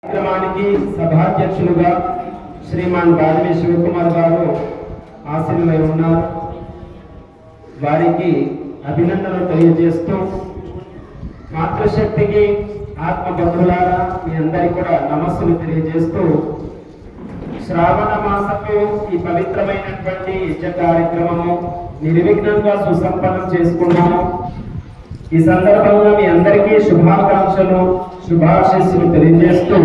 కార్యక్రమానికి సభాధ్యక్షులుగా శ్రీమాన్ గాదిమి శివకుమార్ గారు ఆశీనులై ఉన్నారు. వారికి అభినందనలు తెలియజేస్తూ మాతృశక్తికి ఆత్మబంధువులారా మీ అందరికీ కూడా నమస్సులు తెలియజేస్తూ శ్రావణ మాసపు ఈ పవిత్రమైనటువంటి యజ్ఞ కార్యక్రమము నిర్విఘ్నంగా సుసంపన్నం చేసుకున్నాము. ఈ సందర్భంగా మీ అందరికీ శుభాకాంక్షలు శుభాశీస్సులు తెలియజేస్తూ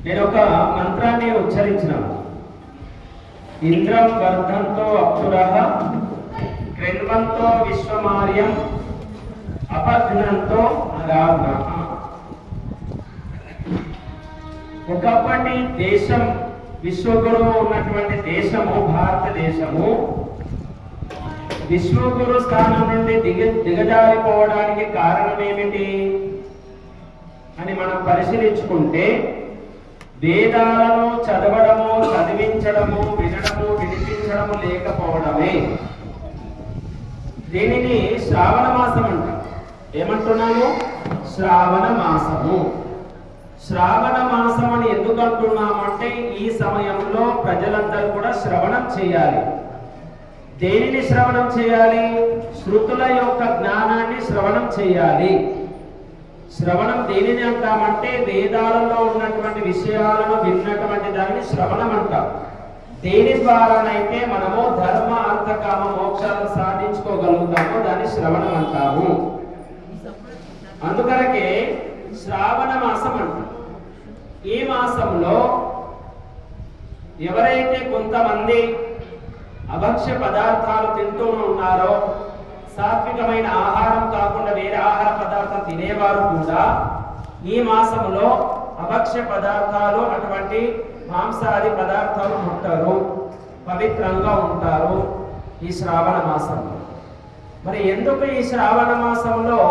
నేను ఒక మంత్రాన్ని ఉచ్చరించినాను. ఇంద్రం వర్ధంతో అప్సురః క్రెన్వంతో విశ్వమార్యం అపఘ్నంతో అరాధః. ఒకప్పటి దేశం విశ్వగురువు ఉన్నటువంటి దేశము భారతదేశము విశ్వగురు స్థానం నుండి దిగజారిపోవడానికి కారణం ఏమిటి అని మనం పరిశీలించుకుంటే వేదాలను చదవడము, చదివించడము, వినడము, వినిపించడము లేకపోవడమే. దీనిని శ్రావణ మాసం అంటాం. ఏమంటున్నాము? శ్రావణ మాసము. శ్రావణ మాసం అని ఎందుకు అంటున్నామంటే ఈ సమయంలో ప్రజలందరూ కూడా శ్రవణం చేయాలి. దేనిని శ్రవణం చేయాలి? శృతుల యొక్క జ్ఞానాన్ని శ్రవణం చేయాలి. శ్రవణం దేనిని అంటామంటే వేదాలలో ఉన్నటువంటి విషయాలను విన్నటువంటి దానిని శ్రవణం అంటాం. దేని ద్వారానైతే మనము ధర్మ అర్థ కామ మోక్షాలను సాధించుకోగలుగుతామో దాన్ని శ్రవణం అంటాము. అందుకనకే శ్రావణ మాసం అంటాం. ఈ మాసంలో ఎవరైతే కొంతమంది అభక్ష్య పదార్థాలు తింటూ ఉన్నారో, సాత్వికమైన ఆహారం కాకుండా వేరే ఆహార పదార్థం తినేవారు కూడా ఈ మాసంలో అభక్ష్య పదార్థాలు అటువంటి మాంసాది పదార్థాలు ముట్టరు, పవిత్రంగా ఉంటారు ఈ శ్రావణ మాసంలో. మరి ఎందుకు ఈ శ్రావణ మాసంలో